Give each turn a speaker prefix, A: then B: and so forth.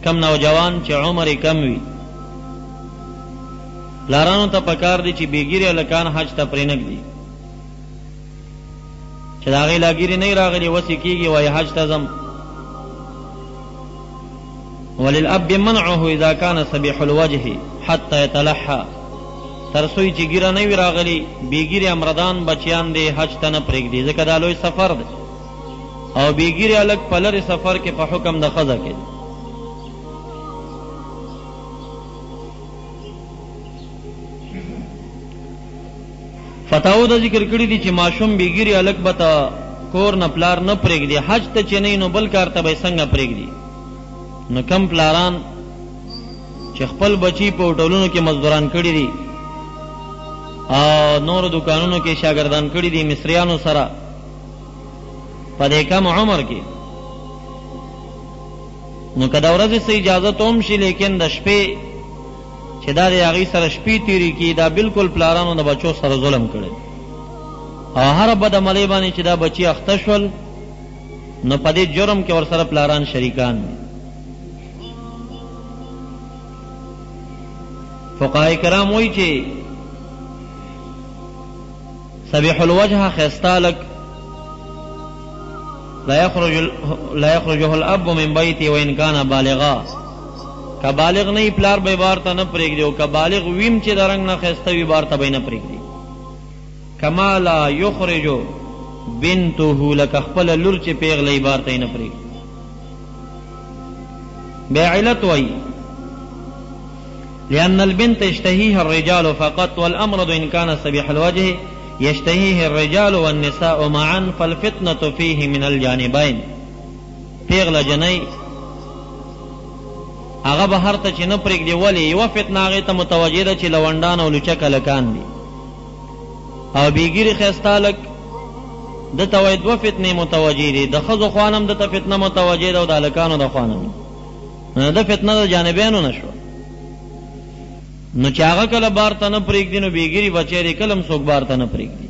A: کم نوجوان چې عمر کم وي پلارانو ته پکار دي چې بیګیری هلکان حج ته پرېنږدي چې د هغې لاګیرې نه راغلي وسې کېږي وایي حج ته ځم. وللاب منعه اذا كان صبيح الوجه حتى يتلحى تر څو چې ګیره نه وي راغلي بیګیرې امردان بچیان دی حج ته نه پرېږدي ځکه دا لوی سفر دی او بیګیرې هلک په لرې سفر کې په حکم د ښځه کې. فتاو د ذکر کړي دي چې ماشوم بیګیرې هلک به ته کور نه پلار نه پرېږدي حج ته چې نه نو بل کار ته به یې څنګه پرېږدي. نو کم پلاران چې خپل بچی په هوټلونو کې مزدوران کړي دي او نور دکانونو کې شاګردان کړي دي مصریانو سره په دې کم عمر کې، نو که د ورځې څه اجازت هم شي لیکن د شپې چې دا د هغې سره شپې تېرې کړي دا بالکل پلارانو د بچو سره ظلم کړی او هره بد عملۍ باندې چې دا بچي اخته شول نو په دې جرم کې ورسره پلاران شریکان دي. فقهای کرام وایي چې صبیح الوجه ښایسته هلک لا یخرجه الاب من بیته وان کان بالغا، که بالغ نه پلار به بار ته نه پرېږدي او که بالغ ویم چې د رنګ نه ښایسته وي بار ته به یې نه پرېږدي. کما لا یخرجو بنته لکه خپله لور چې پیغلی بار ته یې نه پرېږدي. بیا علت وایي لأن البنت يشتهيها الرجال فقط والأمرض إن كان صبيح الوجه يشتهيه الرجال والنساء معا فالفتنة فيه من الجانبين. پیغله جنۍ هغه بهر ته چې نه پرېږدي ولې یوه فتنه هغې ته متوجه ده چې لونډان او لوچک هلکان دي او بیګیرې ښایسته هلک ده ته وایي دوه فتنې متوجه دي، د ښځو خوا هم ده ته فتنه متوجه ده او د هلکانو د خوا هم ده فتنه د جانبینو نه شوه. نو چې هغه کله بار ته نه پرېږدي نو بیګیري بچی دی کله هم څوک بار ته نه پرېږدي.